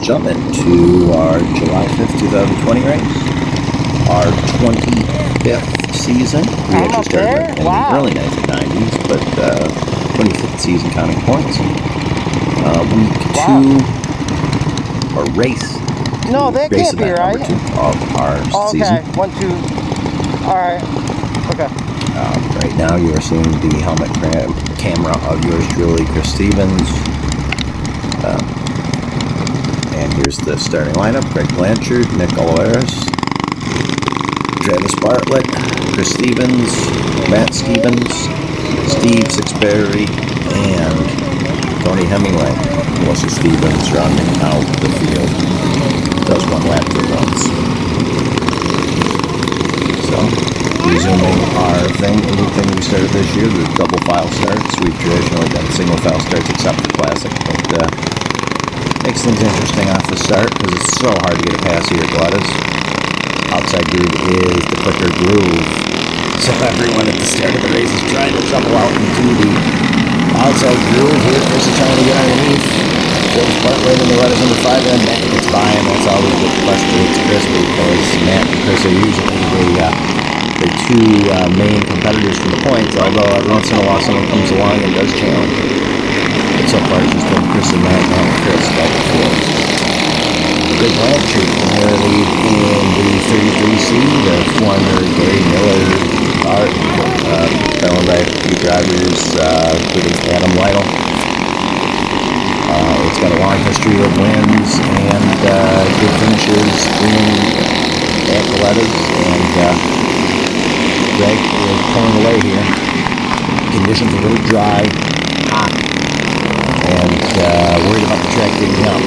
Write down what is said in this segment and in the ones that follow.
jump into our July 5th, 2020 race. Our 25th season. We actually started in the early 1990s, but 25th season counting points. Week 2, or race. No, that can't be right. Number 2 of our season. Okay, 1, 2. Alright. Okay. Right now you are seeing the helmet camera of yours truly, Chris Stevens. And here's the starting lineup: Craig Blanchard, Nic Olivares, Travis Bartlett, Chris Stevens, Matt Stevens, Steve Sixberry, and Tony Hemingway. Melissa Stevens rounding out the field. Does one lap for once. So, resuming our thing, a new thing we started this year, the double file starts. We've traditionally done single file starts except for Classic, but makes things interesting off the start because it's so hard to get a pass here at Galletta's. Outside groove is the quicker groove, so everyone at the start of the race is trying to shovel out into the outside groove. Here Chris is trying to get underneath. Goes Bartlett in the letters number 5, and Matt gets by, and that's always what frustrates Chris because Matt and Chris are usually the two main competitors for the points, although every once in a while someone comes along and does challenge. But so far it's just been Chris and Matt and Chris back and forth. Good Blanchard in their lead in the 33C, the former Gary Miller art, followed by a few drivers, including Adam Lytle. It's got a long history of wins and good finishes at Galletta's, and Greg is pulling away here. Conditions are really dry, hot, and worried about the track digging up.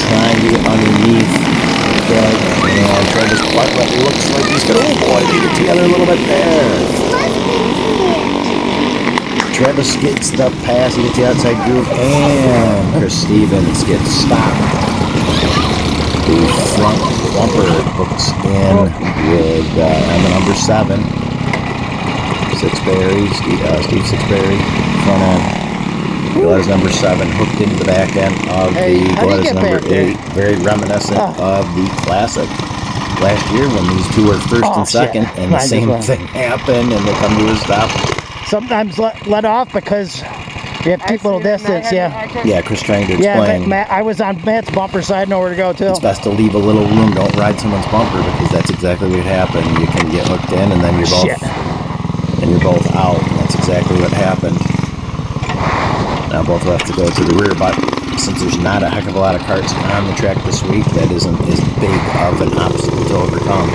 Trying to get underneath Greg, and Travis Bartlett looks like he's going to, oh boy, they get together a little bit there. Travis gets the pass, he gets the outside groove, and Chris Stevens gets stopped. The front bumper hooks in with the number 7, Sixberry, Steve Sixberry, front end. Galetta's number 7 hooked into the back end of the Galetta's number 8. Very reminiscent of the Classic last year when these two were first and second, and the same thing happened, and they come to a stop. Sometimes let off because we have to keep a little distance, Yeah, Chris trying to explain. Yeah, Matt, I was on Matt's bumper, so I had nowhere to go too. It's best to leave a little room. Don't ride someone's bumper because that's exactly what happened. You can get hooked in, and then you're both out. That's exactly what happened. Now both will have to go to the rear, but since there's not a heck of a lot of karts on the track this week, that isn't as big of an obstacle to overcome.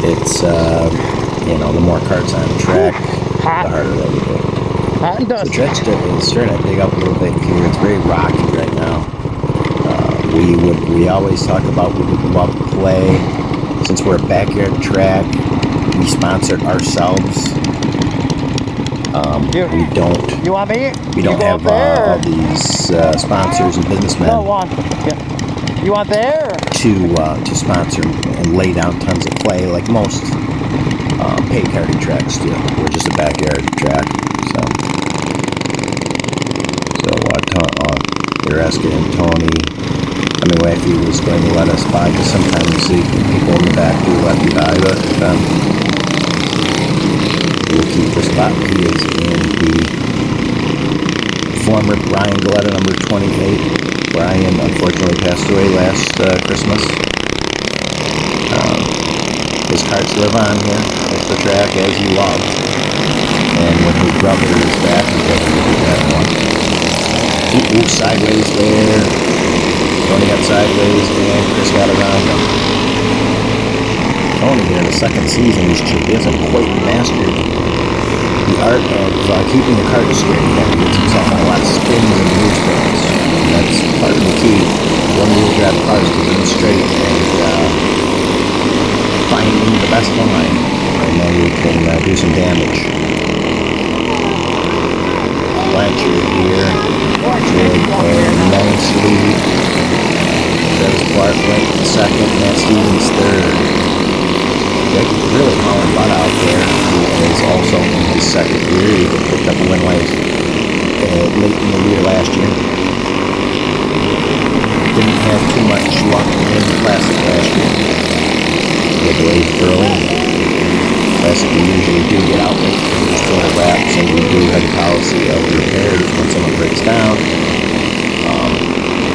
It's, the more karts on the track, the harder that would be. Hot and dusty. The track's starting to dig up a little bit here. It's very rocky right now. We always talk about we would love to play. Since we're a backyard track, we sponsor ourselves. We don't. You want me? We don't have all these sponsors and businessmen. No, one. Yeah. You want there? To sponsor and lay down tons of clay like most paid karting tracks do. We're just a backyard track, so they're asking Tony Hemingway if he was going to let us by, because sometimes you see people in the back do let you by, but we'll keep the spot. He is in the former Brian Galletta, number 28. Brian unfortunately passed away last Christmas. His karts live on here at the track as he loved. And when his brother is back, he's going to do that one. Ooh, sideways there. Tony got sideways, and Chris got around him. Tony here in the second season, he hasn't quite mastered the art of keeping the kart straight. He had to get himself on a lot of spins and wheel spins. And that's part of the key. One-wheel drive cars to them straight and finding the best line, and then we can do some damage. Blanchard here with a nice lead. Travis Bartlett in second, Matt Stevens third. Greg really hauling butt out there. He is also in his second year. He picked up a win late in the year last year. have too much luck in the Classic last year. We had to leave early. Classic, we usually do get out late for the 200 laps, and we do have a policy of repairs when someone breaks down.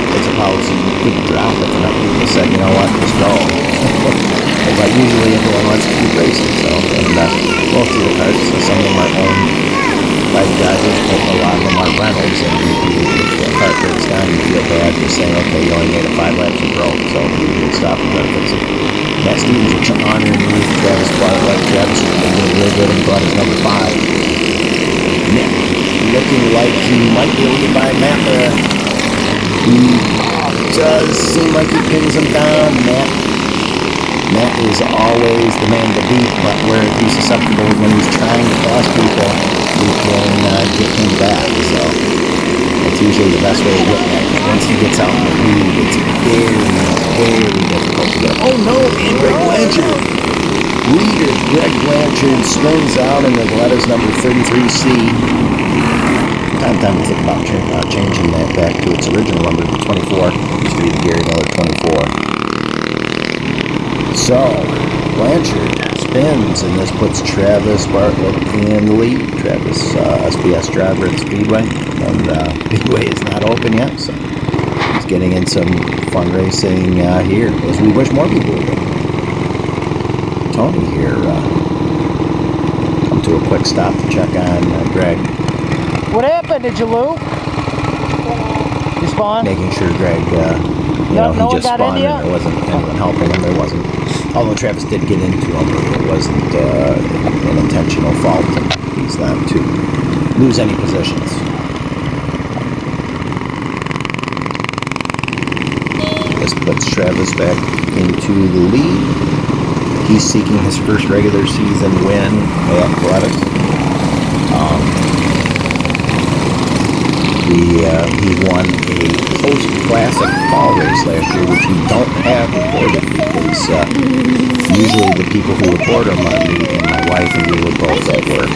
It's a policy you couldn't drop if enough people said, you know what, just go. But usually everyone wants to keep racing, so, and most of the carts, some of them are owned by the drivers, but a lot of them are rentals, and if a cart breaks down, you feel bad for saying, okay, you only made it 5 laps and broke, so we usually stop and try to fix it. Matt Stevens is underneath Travis Bartlett. Travis has been doing real good and brought his number 5. Nick, looking like he might be able to get by Matt there. He does seem like he pins him down. Matt is always the man to beat, but where he's susceptible when he's trying to pass people, he can get him back. So that's usually the best way to get that. Once he gets out in the lead, it's very, very difficult to get. Oh no, and Greg Blanchard. Leader Greg Blanchard spins out in the Galletta's number 33C. Time to think about changing that back to its original number, 24. Used to be the Gary Miller 24. So, Blanchard spins, and this puts Travis Bartlett in the lead. Travis, SPS driver at Speedway, and Speedway is not open yet, so he's getting in some fun racing here, as we wish more people would. Tony here, come to a quick stop to check on Greg. What happened? Did you loop? You spawn? Making sure Greg, he just spawned and there wasn't anyone helping him. There wasn't. Although Travis did get into him, it wasn't an intentional fault. He's not to lose any positions. This puts Travis back into the lead. He's seeking his first regular season win at Galletta. He won a post-classic fall race last year, which we don't have recorded because usually the people who record them are me and my wife, and we were both at work.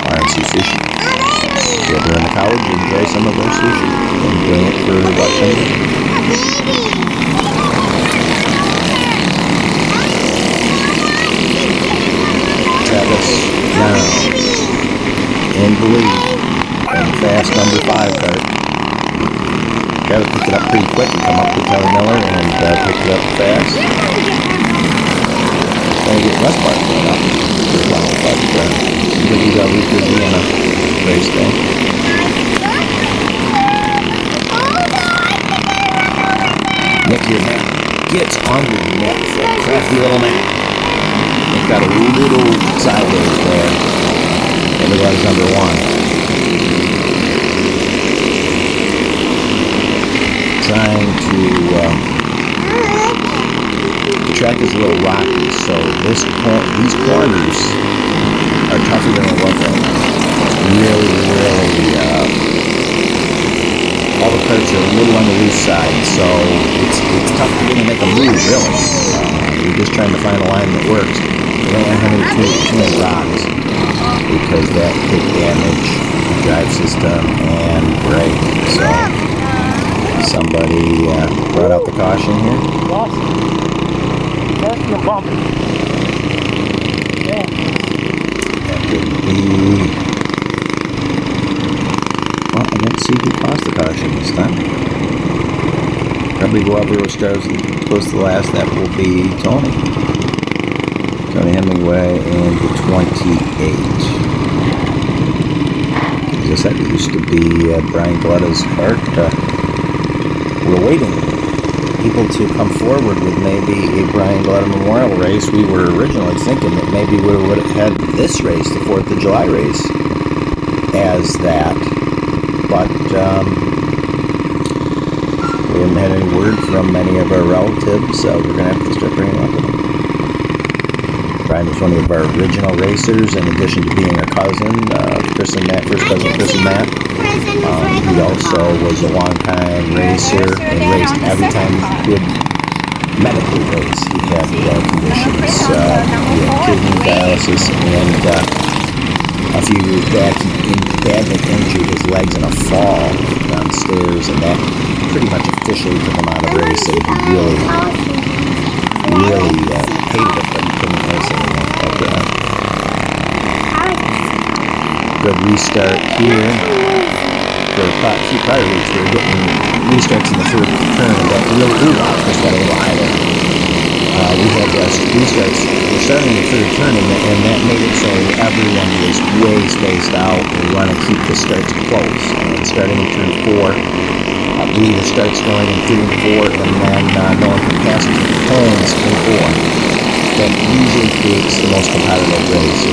RNC Sushi. If you're ever in the college, enjoy some of our sushi. Been doing it for about 10 years. Travis now in the lead. And fast number 5 cart. Travis picked it up pretty quick and come up to Kelly Miller and picked it up fast. Trying to get less parts going up as well, but WW Indiana race day. Nick here, Matt gets under the net. Crafty little Matt. He's got a little sideways there. Everybody's number 1. Trying to, the track is a little rocky, so these corners are tougher than it was right now. Really, all the carts are a little on the loose side, so it's tough to really make a move, really. You're just trying to find a line that works. You don't want to have too many rocks, because that could damage the drive system and brake, so somebody brought out the caution here. That's your bump. Yeah. That would be... Well, I didn't see who caused the caution this time. Probably whoever was close to the last, that will be Tony. Tony Hemingway in the 28. As I said, it used to be Brian Galletta's cart. We're waiting people to come forward with maybe a Brian Galletta Memorial race. We were originally thinking that maybe we would have had this race, the 4th of July race, as that. But we haven't had any word from many of our relatives, so we're going to have to start bringing up with them. Brian was one of our original racers, in addition to being our cousin, Chris and Matt, first cousin Chris and Matt. He also was a long-time racer and raced every time he would medically race. He had conditions, he had kidney dialysis, and a few years back, he badly injured his legs in a fall downstairs, and that pretty much officially took him out of racing. He really hated it, but he couldn't race anymore after that. Good restart here. For a few prior weeks, we were getting restarts in the third turn that really Chris got a little high there. We had restarts. We're starting the third turn, and that made it so everyone was way spaced out. We want to keep the starts close. And starting in turn 4, I believe the starts going in turn 4, and then no one can pass it to the cones in 4. That usually creates the most competitive race.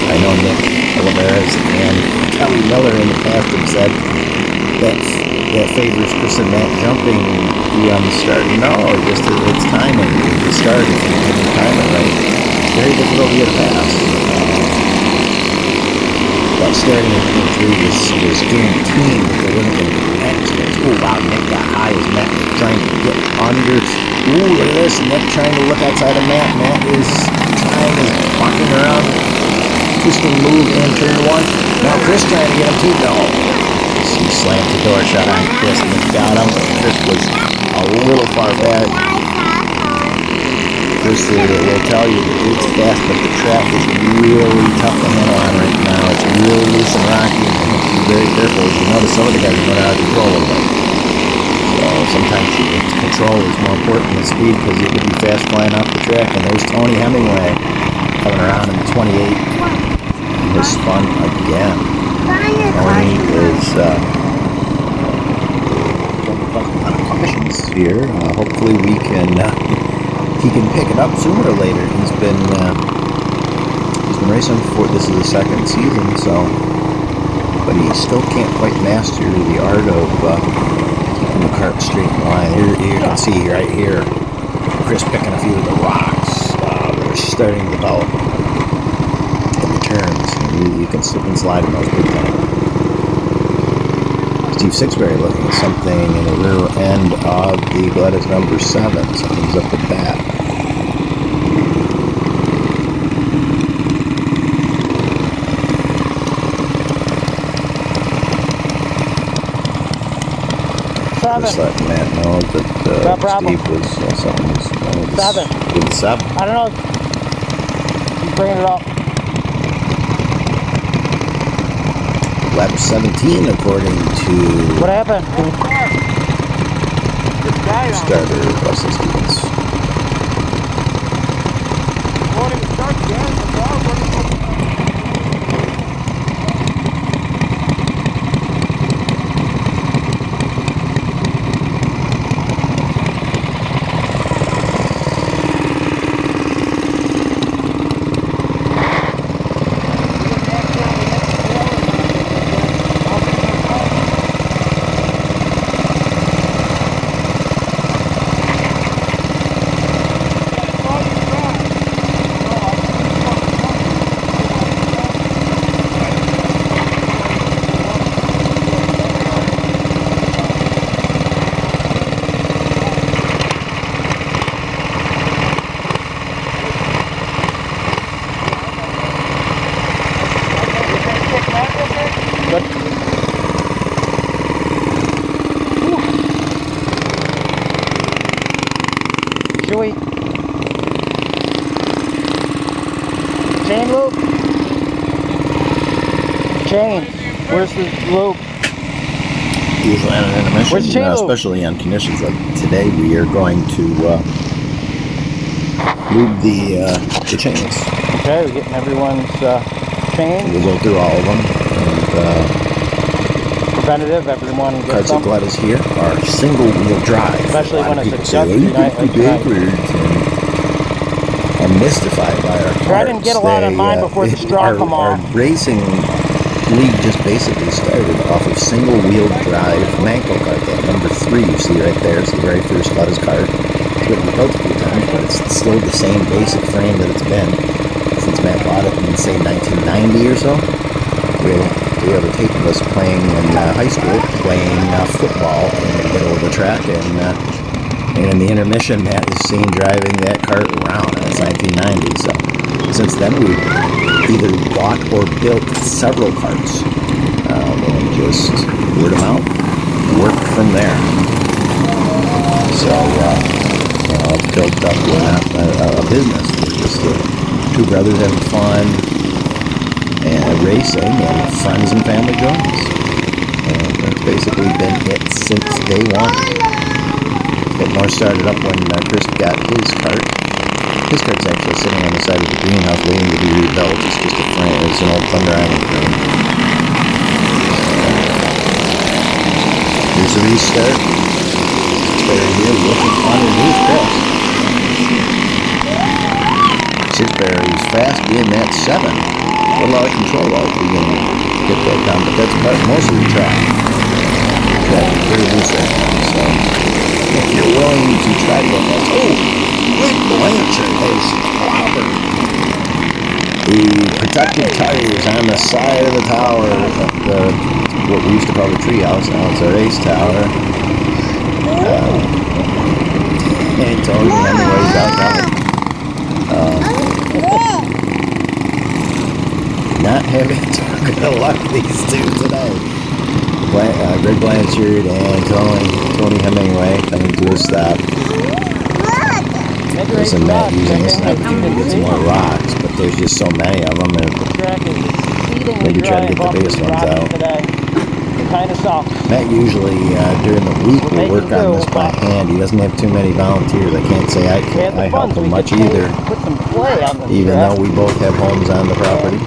I know Nic Olivares and Kelly Miller in the past have said that favors Chris and Matt jumping on the start. No, just it's timing. The start, if you can time it right, it's very difficult to get a pass. But starting in turn 3 was guaranteed that they wouldn't get a pass. Oh wow, Nic got high as Matt was trying to get under. Ooh, look at this. Nic trying to look outside of Matt. Matt is walking around. Twisting move in turn 1. Now Chris trying to get him too. No. He slammed the door shut on Chris and got him. Chris was a little far back. Chris will tell you that it's fast, but the track is really tough to handle on right now. It's really loose and rocky. You have to be very careful. As you notice, some of the guys are going out of control a little bit. So sometimes control is more important than speed, because you could be fast flying off the track. And there's Tony Hemingway coming around in 28. Has spun again. Tony is on cautions here. Hopefully he can pick it up sooner or later. He's been racing for, this is his second season, so, but he still can't quite master the art of keeping the cart straight in line. Here you can see right here, Chris picking a few of the rocks. They're starting to develop in the turns. You can slip and slide in those big time. Steve Sixberry looking at something in the rear end of the Galletta's number 7. Something's up with that. Just letting Matt know that Steve was something was 7. With the 7. I don't know. He's bringing it up. Lap 17, according to what happened? Starter Russell Stevens. Chewy. Chain loop. Chain. Where's the loop? Usually on an intermission, Where's the chain loop? especially on conditions like today, we are going to lube the chains. Okay, we're getting everyone's chain. We'll go through all of them. And, preventative, everyone gets Karts them. and Gallettas here are single-wheel drive. Especially when it's a say, oh, you get the backwards, and are mystified by our carts. I didn't get a lot on mine before the straw come off. Our racing league just basically started off of single-wheel drive Manco kart. That number 3 you see right there is the very first Galletta's kart. It's been rebuilt a few times, but it's still the same basic frame that it's been since Matt bought it in, say, 1990 or so. We have a tape of us playing in high school, playing football in the middle of the track, and in the intermission, Matt is seen driving that cart around, and it's 1990. So since then, we've either bought or built several karts and just word of mouth worked from there. So it's built up a business. We're just two brothers having fun and racing, and friends and family join us. And that's basically been it since day one. It more started up when Chris got his kart. His kart's actually sitting on the side of the greenhouse waiting to be rebuilt. It's just a frame. It's an old Thunder Island frame. Here's the restart. Sixberry here looking underneath Chris. Sixberry's fast in that 7. A lot of control though if we can get that down, but that's about most of the track. Track is very loose right now, so if you're willing to try to go fast, Blanchard has clobbered the protective tires on the side of the tower of what we used to call the treehouse. Now it's our race tower. And Tony Hemingway's out there. Not having too good luck these two today. Greg Blanchard and Tony Hemingway coming to a stop. There's a Matt using this opportunity to get some more rocks, but there's just so many of them, and maybe try to get the biggest ones out. Matt usually during the week will work on this by hand. He doesn't have too many volunteers. I can't say I help him much either. Even though we both have homes on the property,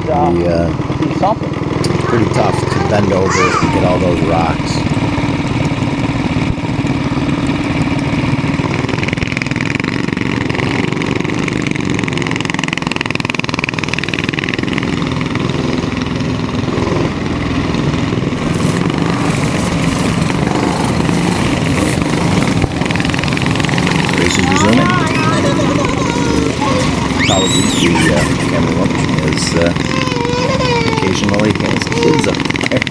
it's pretty tough to bend over to get all those rocks. Apologies, the camera woman is occasionally has kids up there.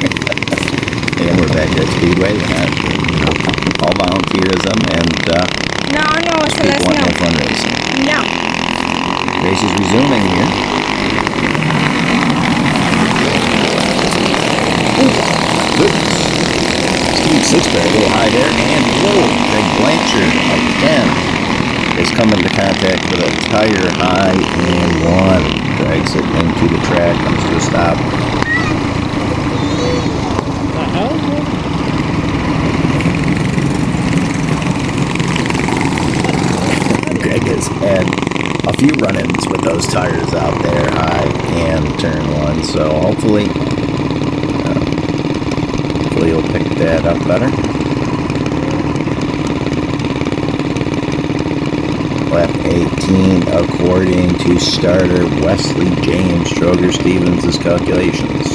And we're back at Speedway. We have all volunteerism and people want more fun racing. No. Race is resuming here. Goodness. Steve Sixberry a little high there, and Greg Blanchard again is coming into contact with a tire high and 1. Drags it into the track, comes to a stop. Greg has had a few run-ins with those tires out there, high and turn 1, so hopefully he'll pick that up better. Lap 18 according to starter Wesley James Stroger Stevens' calculations.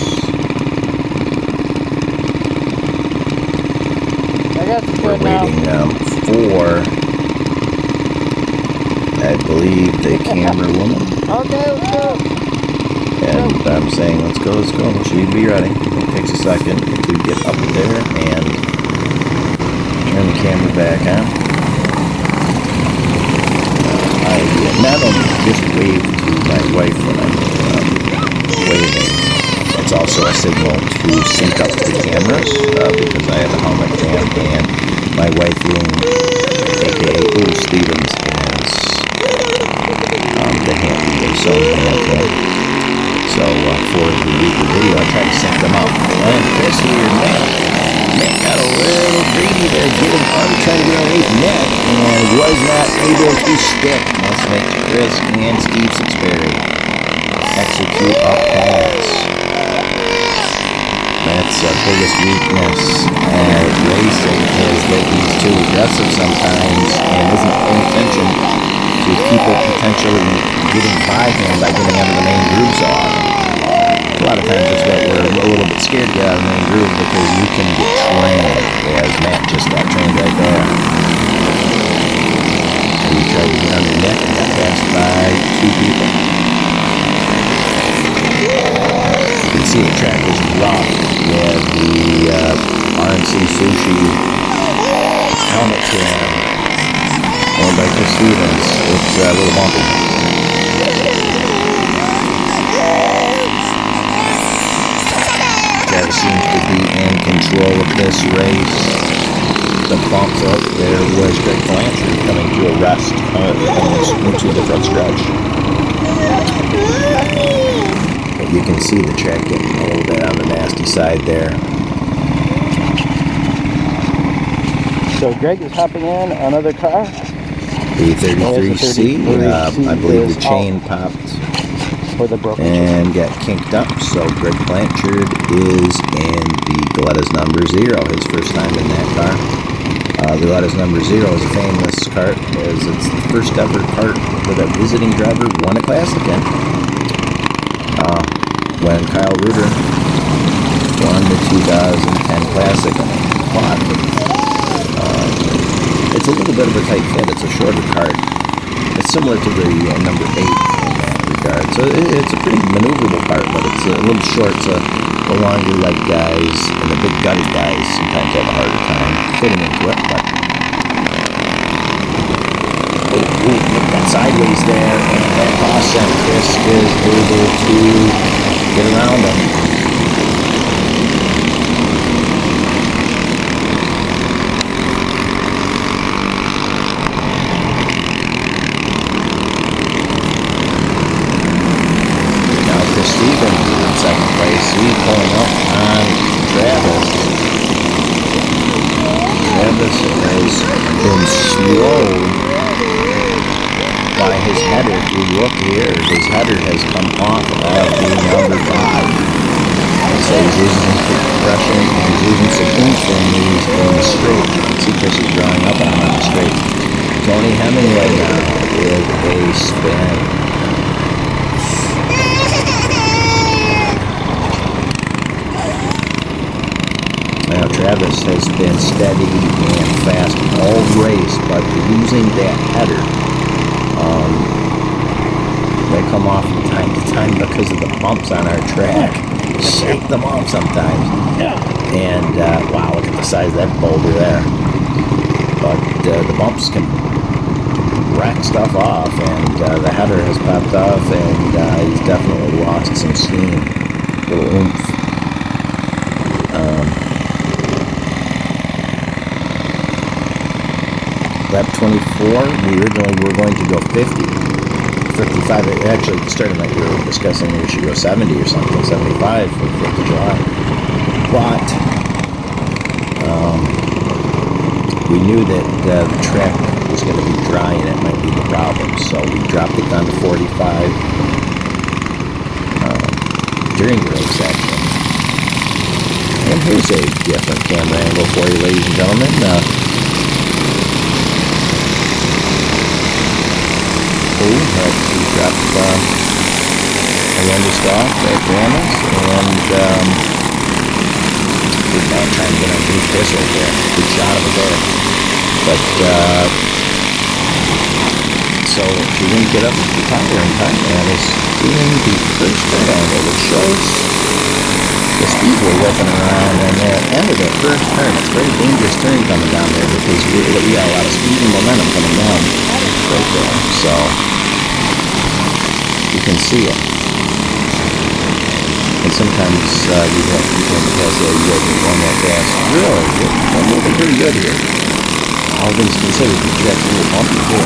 We're waiting for, I believe, the camera woman. Okay, let's go. And I'm saying, let's go. She'd be ready. It takes a second to get up there and turn the camera back on. I not only just wave to my wife when I'm waving, it's also a signal to sync up the cameras because I have a helmet cam and my wife Rung, aka Stevens, has the Sony hand cam. So for the weekly video, I try to sync them up. And Chris here, Nick got a little greedy there, getting trying to get underneath Nick, and was not able to stick. Let's make Chris and Steve Sixberry execute a pass. That's our biggest weakness at racing, is that he's too aggressive sometimes and isn't paying attention to people potentially getting by him by getting out of the main groove so often. A lot of times that's what we're a little bit scared to get out of the main groove because you can get trained, as Matt just got trained right there. He tried to get under Nick and got passed by 2 people. You can see the track is rough with the RNC Sushi helmet cam owned by Chris Stevens. It's a little bumpy. seems to be in control of this race. The bumps up there was Greg Blanchard coming to a rest into the front stretch. But you can see the track getting a little bit on the nasty side there. So Greg is hopping in another car. The 33C, I believe the chain popped for the broken and got kinked up. So Greg Blanchard is in the Galletta's number 0, his first time in that car. The Galletta's number 0 is a famous kart, as it's the first ever kart that a visiting driver won a classic in. When Kyle Reuter won the 2010 classic in a quad. It's a little bit of a tight fit. It's a shorter kart. It's similar to the number 8 in that regard. So it's a pretty maneuverable kart, but it's a little short. So the longer leg guys and the big gutted guys sometimes have a harder time fitting into it. But it got sideways there, and that cost him. Chris is able to get around him. Chris Stevens in second place. He's pulling up on Travis. Travis has been slowed by his header. If you look here, his header has come off of the number 5. And so he's losing some compression and he's losing some oomph in the straight. You can see Chris is drawing up on the straight. Tony Hemingway now with a spin. Now Travis has been steady and fast all race, but losing that header. They come off from time to time because of the bumps on our track. Shake them off sometimes. And wow, look at the size of that boulder there. But the bumps can rack stuff off, and the header has popped off, and he's definitely lost some steam, a little oomph. Lap 24, we originally were going to go 50, 55. Actually, at the start of the night, we were discussing we should go 70 or something, 75 for the 4th of July. But we knew that the track was going to be dry and it might be the problem. So we dropped it down to 45 during the race, actually. And here's a different camera angle for you, ladies and gentlemen. He dropped horrendous off at Grandma's, and we're now trying to get underneath Chris right there. Good shot of it there. But, so she didn't get up to the tire in time, and is doing the first turn angle, which shows the speed we're whipping around, and at the end of the first turn, it's a very dangerous turn coming down there, because we got a lot of speed and momentum coming down right there. So you can see it. And sometimes you have people in the past that you guys are going that fast. Really, we're moving pretty good here. All things considered, the track's a little bumpy too.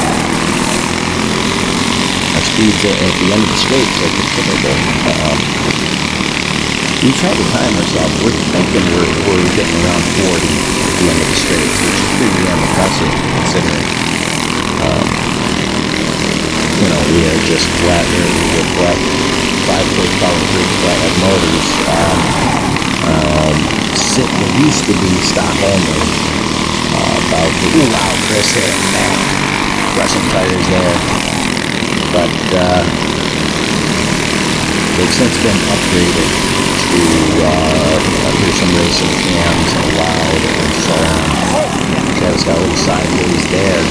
Our speeds at the end of the straights are considerable. We try to time ourselves. We're thinking we're getting around 40 at the end of the straights, which is pretty damn impressive considering. You know, we are just flat, with flat 5 horsepower, flathead motors. It used to be stock only. Wow, Chris hit it back. Russian tires there. But they've since been upgraded to there's some racing cams allowed and so on. Travis got a little sideways there.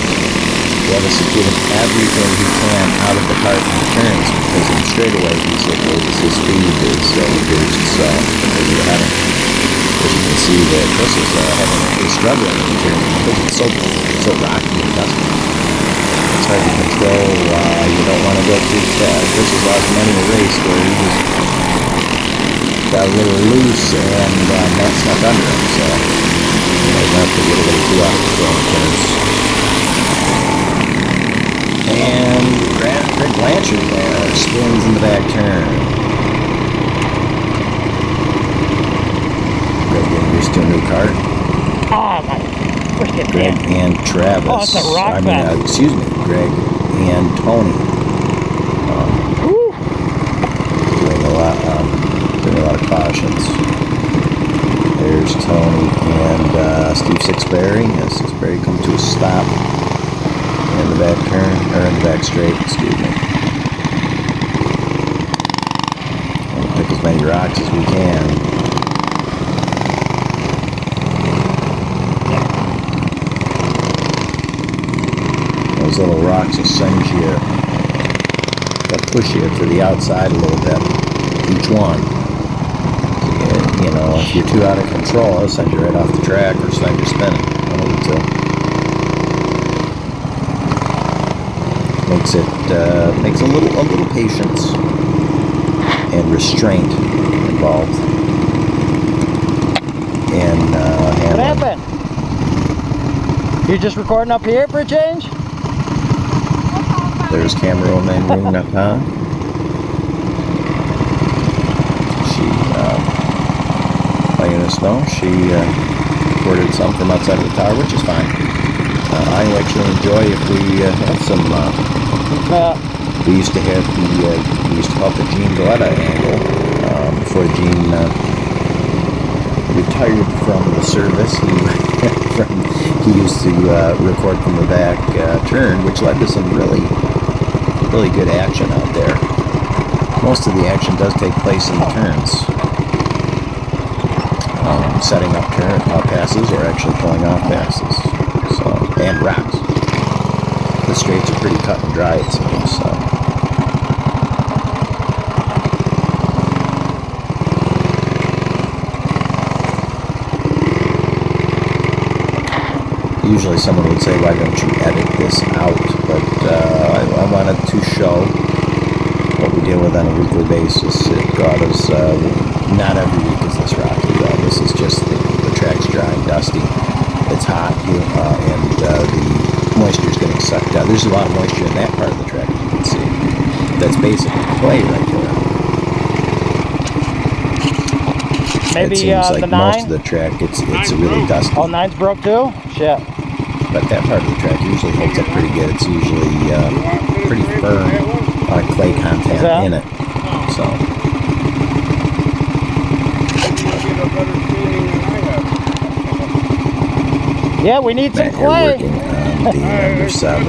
Travis is getting everything he can out of the kart in the turns, because in straightaway his speed is reduced because of the header. As you can see that Chris is struggling in the turns because it's so rocky and dusty. It's hard to control. You don't want to go too fast. Chris has lost many a race where he was got a little loose and Matt snuck under him, so that's a little bit too out of control in turns. And Greg Blanchard there spins in the back turn. Greg getting used to a new kart. Oh my freaking Greg and Travis. Oh, it's a rock excuse me, Greg and Tony. Doing a lot of cautions. There's Tony and Steve Sixberry. As Sixberry come to a stop in the back turn, or in the back straight, excuse me. We'll pick as many rocks as we can. Those little rocks will send you, they'll push you to the outside a little bit, each one. If you're too out of control, it'll send you right off the track or send you spinning. One of the two. Makes a little patience and restraint involved in handling. What happened? You just recording up here for a change? There's camera man ringing up, huh? She, letting us know, she recorded some from outside of the tower, which is fine. I actually enjoy if we have some, we used to have we used to call it the Galletta angle, before Gene retired from the service. He used to record from the back turn, which led to some really good action out there. Most of the action does take place in the turns. Setting up passes or actually pulling off passes. So, and rocks. The straights are pretty cut and dry, it seems. So. Usually someone would say, why don't you edit this out? But I wanted to show what we deal with on a weekly basis. It got us, not every week is this rocky. This is just the track's dry and dusty. It's hot, and the moisture's getting sucked out. There's a lot of moisture in that part of the track, you can see. That's basically clay right there. Maybe it seems like the most 9? of the track, it's really dusty. Oh, 9's broke too? Shit. But that part of the track usually holds up pretty good. It's usually pretty firm, a lot of clay content in it. So. Yeah, we need some clay. Working on the number 7.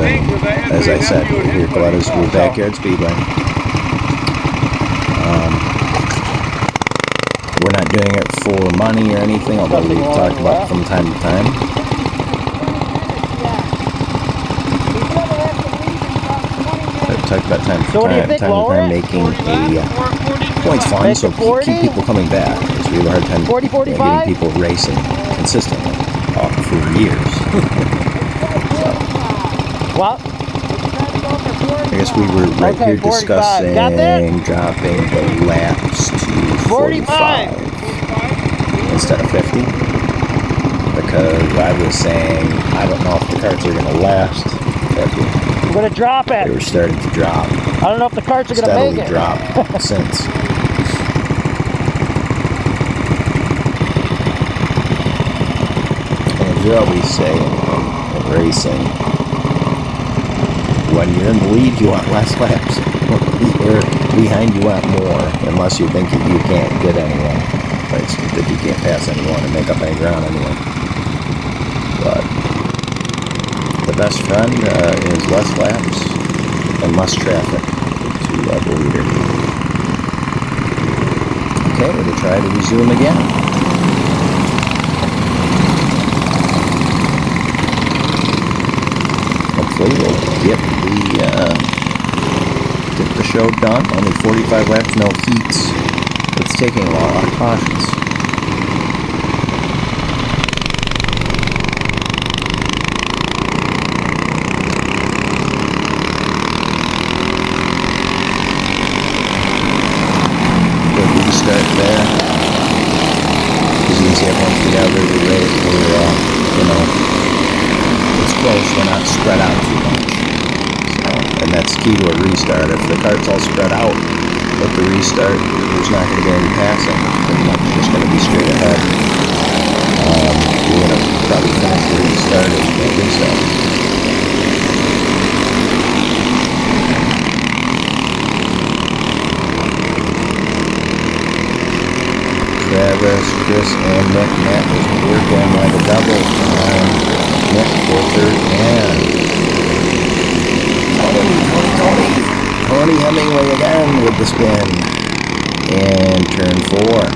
As I said, here Galletta's backyard speedway. We're not doing it for money or anything, although we've talked about it from time to time. I've talked about time to time making a points fun, so keep people coming back. Because we have a hard time 40, 45? getting people racing consistently for years. What? I guess we were right here discussing dropping the laps to 45 instead of 50. Because I was saying, I don't know if the carts are going to last 50. We're going to drop it. They were starting to drop. I don't know if the carts are going to make it. Steadily drop since. And as we always say in racing, when you're in the lead, you want less laps. When you're behind, you want more, unless you think you can't get anyone. Right? That you can't pass anyone and make up any ground anyway. But the best friend is less laps and less traffic to the leader. Okay, we'll try to resume again. Hopefully we'll get the show done. Only 45 laps, no heats. It's taking a lot of cautions. Good restart there. not spread out too much. So, and that's key to a restart. If the kart's all spread out with the restart, there's not going to be any passing. Pretty much just going to be straight ahead. You're going to probably finish where you started at restart. Travis, Chris, and Nick. Matt is working like a double on Nick for third man. Tony Hemingway again with the spin. And turn 4.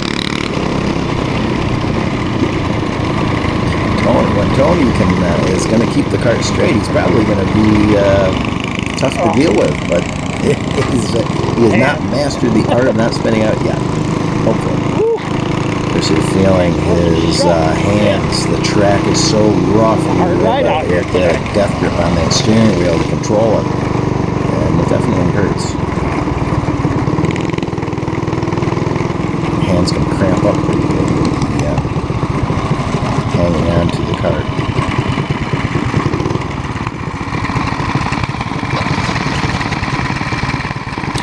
When Tony is going to keep the kart straight, he's probably going to be tough to deal with, but he has not mastered the art of not spinning out yet. Hopefully. Chris is feeling his hands. The track is so rough. You have to have a death grip on that steering wheel to control it. And it definitely hurts. Hands can cramp up pretty good. Yeah. Hanging on to the kart.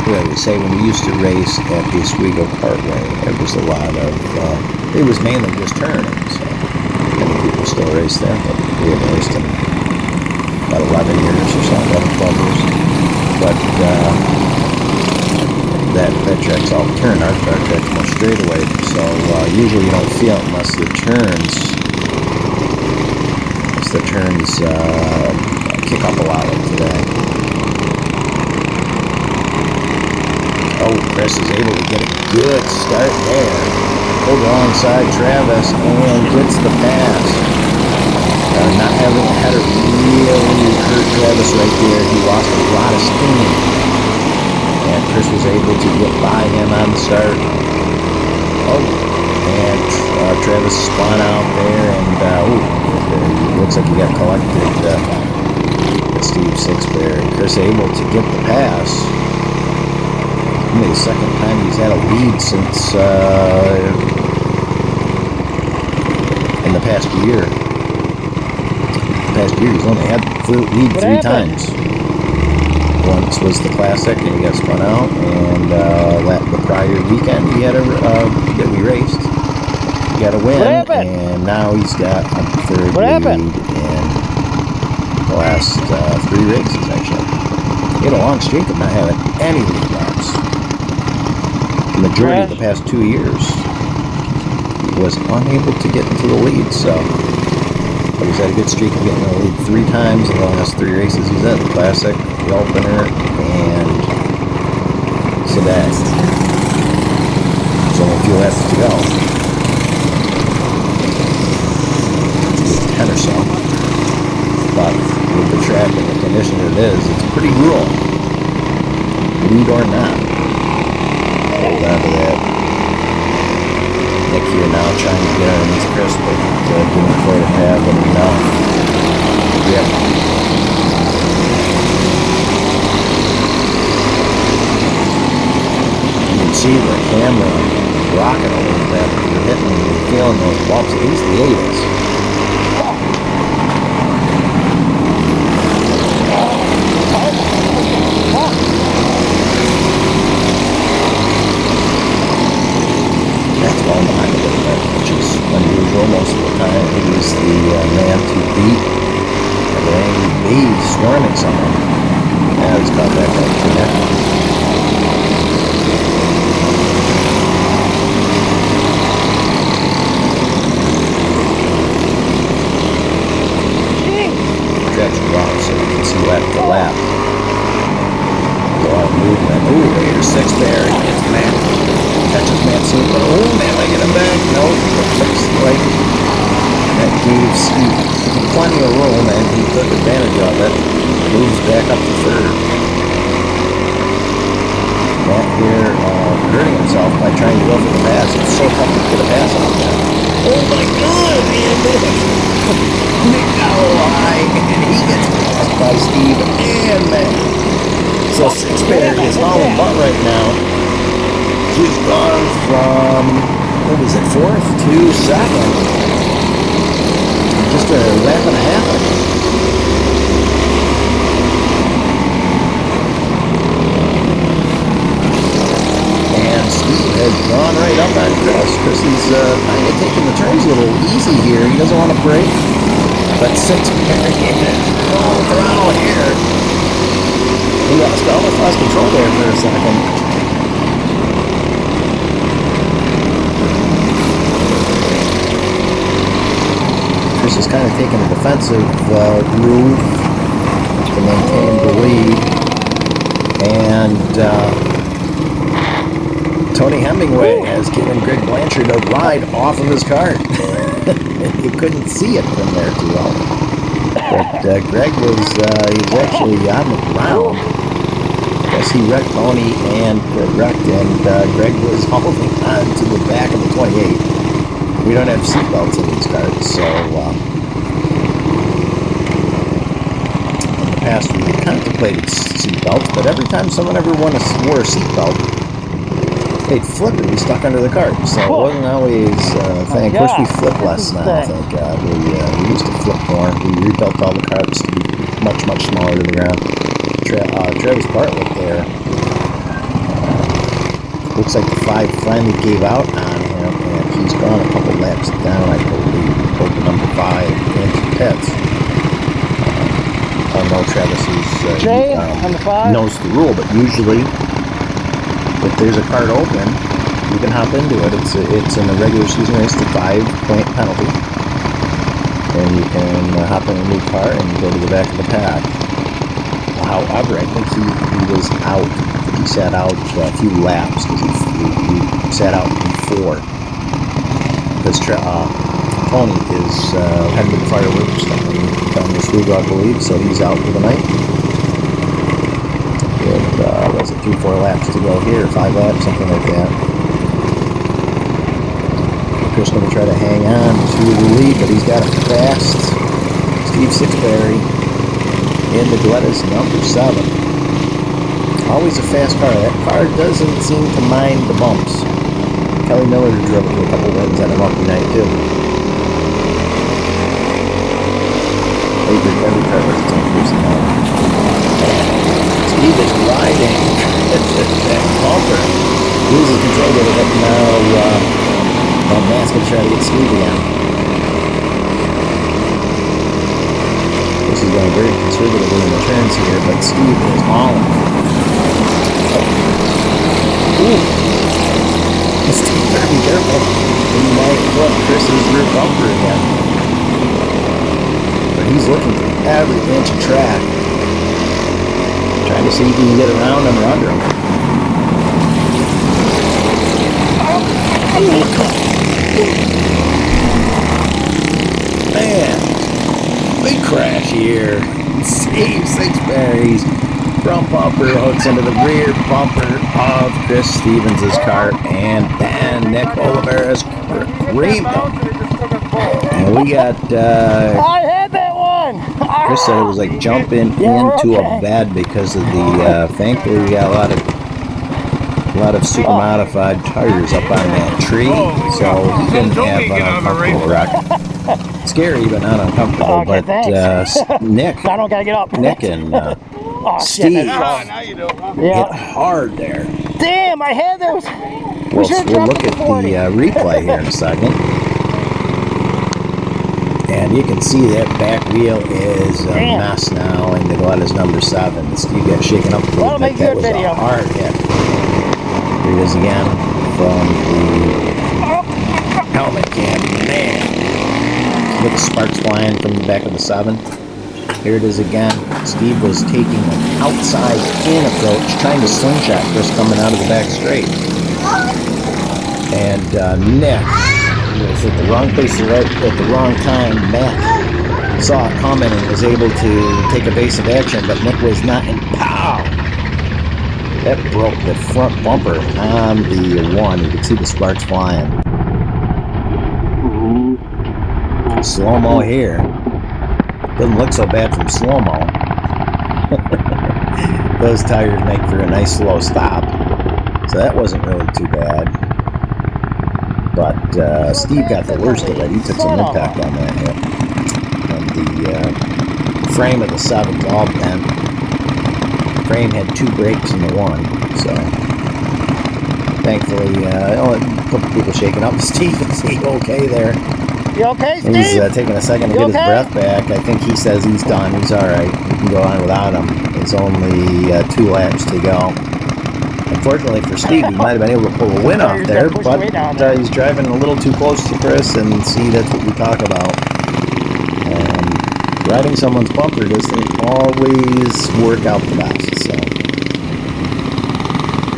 Well, we say when we used to race at the Oswego Kartway, it was a lot of, it was mainly just turning, so many people still race there, but we haven't raced in about 11 years or so, 11, 12 years. But that track's all turn. Our track's more straightaway, so usually you don't feel it unless the turns kick up a lot like today. Oh, Chris is able to get a good start there. Pulled alongside Travis and gets the pass. Not having a header really hurt Travis right there. He lost a lot of steam. And Chris was able to get by him on the start. Oh, and Travis spun out there, and looks like he got collected. Steve Sixberry. Chris able to get the pass. Only the second time he's had a lead since in the past year. He's only had the lead three times. Once was the Classic, and he got spun out, and the prior weekend he had that we raced. He got a win, and now he's got a third lead in the last 3 races, actually. He had a long streak of not having any lead laps. The majority of the past 2 years, he was unable to get into the lead, so but he's had a good streak of getting in the lead 3 times in the last 3 races he's at. The Classic, the Opener, and Sedan. There's only a few laps to go. 10 or so. But with the track and the condition it is, it's pretty rural. Lead or not. Hold on to that. Nick here now trying to get underneath Chris, but didn't quite have enough. Yep. You can see the camera rocking a little bit. You're hitting and you're feeling those bumps. At least the 80s. Unusual most of the time. He's the man to beat. And he's swarming someone. Now he's caught back up to that. Track's rough, so you can see lap to lap. A lot of movement. Ooh, here's Sixberry. It's Matt. Catches Matt soon, but oh man, I get him back. No, looks like that gave Steve plenty of room, and he took advantage of it. Moves back up to third. Matt here hurting himself by trying to go for the pass. It's so tough to get a pass on that. Oh my God, man! Nic Olivares, and he gets passed by Steve and Matt. So Sixberry is hauling butt right now. He's gone from, what was it, 4th to 2nd. Just a lap and a half. has gone right up on Chris. Chris is kind of taking the turns a little easy here. He doesn't want to break, but Sixberry is full throttle here. He almost lost control there for a second. Chris is kind of taking a defensive route to maintain the lead. And Tony Hemingway has given Greg Blanchard a ride off of his cart. You couldn't see it from there too well. But Greg was he was actually on the ground. Yes, he wrecked Tony and Greg was holding on to the back of the 28. We don't have seatbelts in these carts, so in the past we contemplated seatbelts, but every time someone ever wore a seatbelt, they'd flip and be stuck under the cart. So it wasn't always a thing. Of course, we flip less now, thank God. We used to flip more. We rebuilt all the carts to be much smaller to the ground. Travis Bartlett there. Looks like the 5 finally gave out on him, and he's gone a couple laps down, I believe. Pulled the number 5 into pits. I know Travis knows the rule, but usually if there's a cart open, you can hop into it. It's in a regular season race, the 5-point penalty, and you can hop in a new car and go to the back of the pack. However, I think he was out. He sat out a few laps because he sat out before. Because Tony is heading to the fireworks down this week, I believe, so he's out for the night. And was it 3-4 laps to go here, 5 laps, something like that. Chris going to try to hang on to the lead, but he's got a fast Steve Sixberry in the Galletta's number 7. Always a fast car. That car doesn't seem to mind the bumps. Kelly Miller drove to a couple wins on a lucky night too. Every car has its own personality. Steve is riding that bumper. Loses control of it now. Matt's going to try to get Steve again. This is going very conservatively in the turns here, but Steve is hauling. Ooh. Steve better be careful. He might flip Chris's rear bumper again. But he's looking for every inch of track. Trying to see if he can get around him or under him. Man, big crash here. Steve Sixberry's front bumper hooks into the rear bumper of Chris Stevens' car, and then Nic Olivares creamed him. And we got I had that one. Chris said it was like jumping into a bed because of the thankfully we got a lot of super modified tires up on that tree, so he didn't have an uncomfortable wreck. Scary but not uncomfortable. Okay, but Nick, I don't gotta get up. Nick and Steve hit hard there. Damn, I had those. We'll look at the replay here in a second. And you can see that back wheel is a mess now in the Galletta's number 7. Steve got shaken up a little bit. That was a hard hit. Here it is again from the helmet cam. Man, look at sparks flying from the back of the 7. Here it is again. Steve was taking an outside in approach, trying to slingshot Chris coming out of the back straight. And Nick was at the wrong place at the wrong time. Matt saw it coming and was able to take evasive action, but Nick was not, and pow! That broke the front bumper on the 1. You could see the sparks flying. Slow-mo here. Doesn't look so bad from slow-mo. Those tires make for a nice slow stop. So that wasn't really too bad. But Steve got the worst of it. He took some impact on that hit. And the frame of the 7's all bent. The frame had 2 brakes in the 1. So Thankfully, a couple people shaking up. Steve, is he okay there? You okay, Steve? He's taking a second to get his breath back. I think he says he's done. He's all right. We can go on without him. It's only 2 laps to go. Unfortunately for Steve, he might have been able to pull a win off there, but he's driving a little too close to Chris, and see, that's what we talk about. Riding someone's bumper doesn't always work out the best, so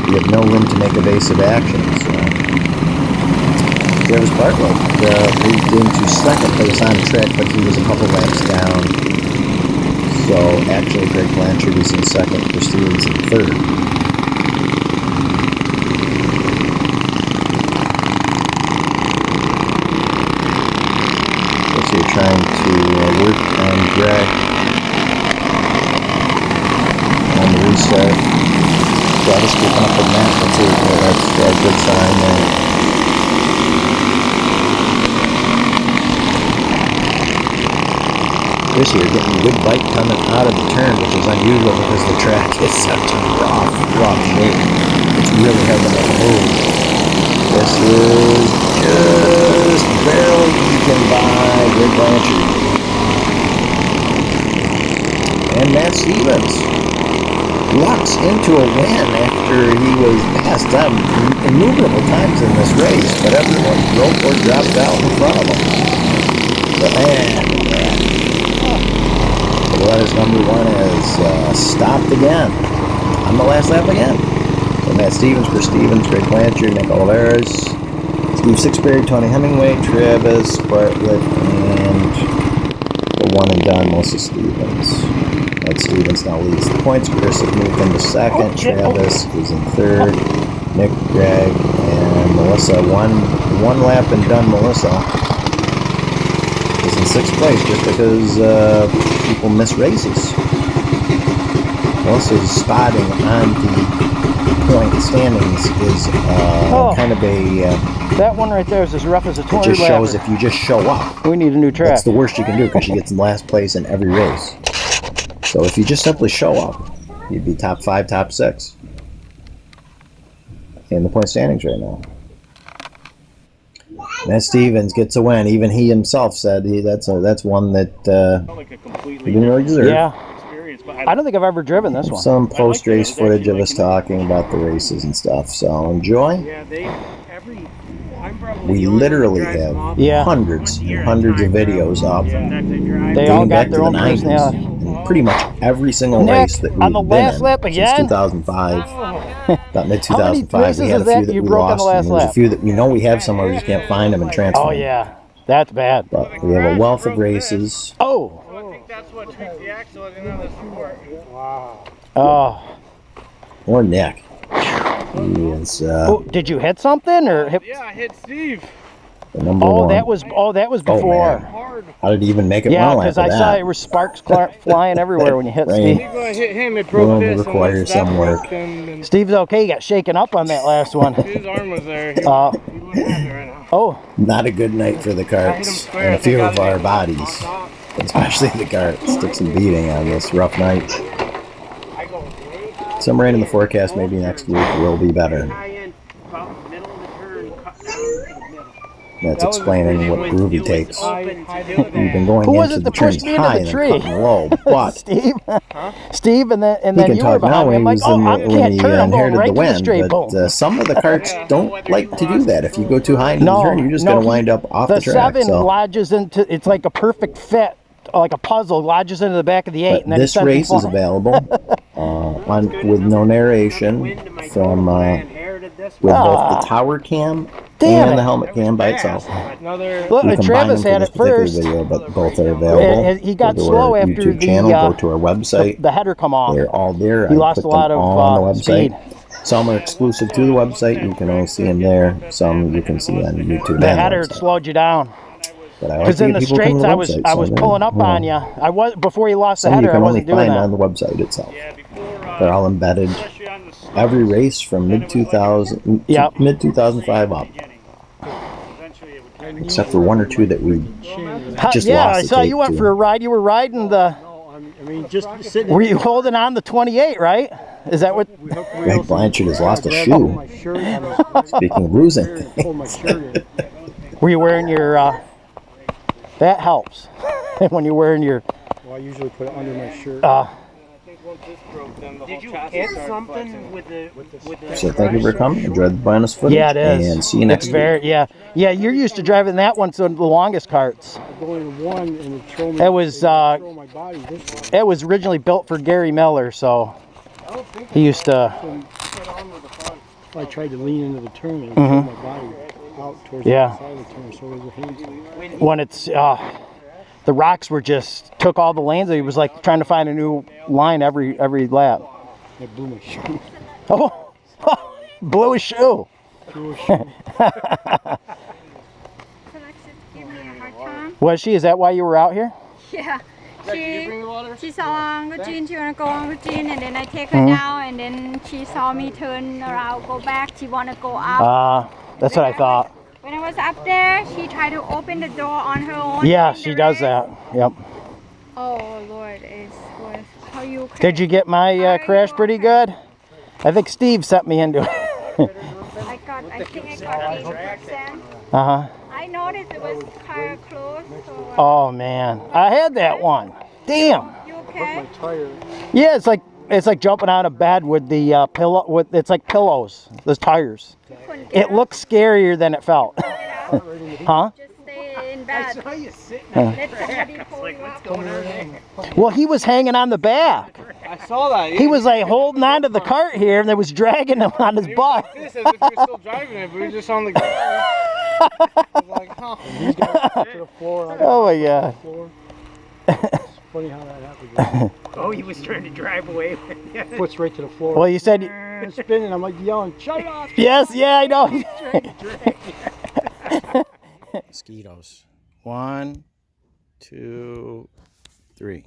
you have no room to make evasive action. So Travis Bartlett moved into second place on track, but he was a couple laps down. So actually, Greg Blanchard is in second, Chris Stevens in third. You're trying to work on Greg on the restart. Travis keeping up with Matt. That's a good sign there. This year, getting a good bite coming out of the turn, which is unusual because the track is such a rough shape. It's really hard to make a move. This is just barely eking by Greg Blanchard. And Mel Stevens walks into a win after he was passed up innumerable times in this race, but everyone broke or dropped out in front of him. But man, Galletta's number 1 has stopped again on the last lap again. So Mel Stevens, Chris Stevens, Greg Blanchard, Nic Olivares, Steve Sixberry, Tony Hemingway, Travis Bartlett, and the one and done Melissa Stevens. Mel Stevens now leads the points. Chris has moved into second. Travis is in third. Nick, Greg, and Melissa. One lap and done Melissa is in 6th place just because people miss races. Melissa's spotting on the point standings is kind of a... that one right there is as rough as a 20 It just shows if you just show up. We need a new track. That's the worst you can do because she gets in last place in every race. So if you just simply show up, you'd be top 5, top 6 in the point standings right now. Mel Stevens gets a win. Even he himself said that's one that he didn't really deserve. Yeah. I don't think I've ever driven this one. Some post-race footage of us talking about the races and stuff, so enjoy. We literally have hundreds and hundreds of videos up. They all got their own personality. Pretty much every single race that we've on the last lap since again? 2005, about How mid-2005, many we had a races few that you we broke on lost, the last and there's a lap? few that we know we have somewhere, we just can't find them and transfer Oh them. yeah, that's bad. But we have a wealth of races. Oh. I think that's what tweaked the axle in another sport. Wow. Oh. Or Nick. He is did you hit something or hit? Yeah, I hit Steve. the number one. That was before. How did he even make it Yeah, run because after I that? saw there were sparks flying everywhere when you hit Right. Steve. When I hit him, it broke this. require And some work. and Steve's okay. He got shaken up on that last one. his arm was there. He wouldn't have it right now. Oh. Not a good night for the carts and a few of our bodies, especially the carts. Took some beating on this rough night. Some rain in the forecast. Maybe next week will be better. That's explaining what groovy takes. We've been going Who was into it the that pushed turns me into high the and tree? then cutting low, but Steve? Steve, and then he can you were talk now behind me. when I'm he like, was oh, I when can't he turn. I'm going inherited right the to the win. straight But boom. some of the carts don't like to do that. If you go too high into the turn, you're just going to wind up off the track. The 7 lodges into, it's like a perfect fit, like a puzzle, lodges into the back of the 8. But And then this race is available with no narration from with both the tower cam and the helmet cam by itself. Look, You combine Travis them had for this it particular first. video, but both are available. And he got Go to slow our after YouTube the channel. Go to our website. The header come off. They're all there. He I lost put a lot them of all on the website. speed. Some are exclusive to the website. You can only see them there. Some you can see on YouTube. The and header website. slowed you down. Because in the straights, I was pulling up on you. I was before he lost the Some you header. I can only wasn't doing find that. on the website itself. They're all embedded. Every race from mid 2005 up, except for 1 or 2 that we just yeah, lost. I saw you went for a ride. You were riding the. I mean, just sitting. Were you holding on the 28, right? Is that what? We hooked Frank reels. Blanchard has lost a I grabbed shoe. my shirt and Speaking of losing. pulled my shirt in. Were you wearing your? That helps when you're wearing your. Well, I usually put it under my shirt. Did you Hit something with the So thank you for coming. Enjoy the bonus footage. Yeah, it is. And see you next It's week. very, yeah. You're used to driving that one, so the longest carts. I go into one and it throw me. It was throw my body this way. it was originally built for Gary Miller, so he used to. I tried to lean into the turn and throw my body out towards Yeah. the side of the turn, so it was a hand. When it's the rocks were just took all the lanes. It was like trying to find a new line every lap. I blew my shoe. Oh, blew his shoe. Blew a shoe. Give me a hard time. Was she? Is that why you were out here? Yeah. Did you bring the water? She saw on Gene, she wanna go on with Gene, and then I take her down, and then she saw me turn around, go back, she wanna go up. That's what I thought. When I was up there, she tried to open the door on her own. Yeah, in she the does race. that. Yep. Oh Lord, it was how you. Did you get my crash pretty good? I think Steve sent me into it. I think I got 80%. Uh-huh. I noticed it was kind of close. So, Oh man, I had that one. Damn. you okay? Tire. Yeah, it's like jumping out of bed with the pillow. It's like pillows. Those tires. Couldn't get It looks scarier than it felt. Huh? Just stay in bed. you sitting Let somebody pull you up. Well, he was hanging on the back. I saw that. He was like holding onto the cart here, and it was dragging him on his butt. This as if we were still driving it, but we were just on the ground. I was like, oh. He's got to the floor. I got Oh my to the god. floor. It's funny how that happened. Oh, he was trying to drive away. Foot's right to the floor. Well, you said I'm spinning. I'm like yelling, shut it off. yes. Yeah, I know. Mosquitoes. 1, 2, 3.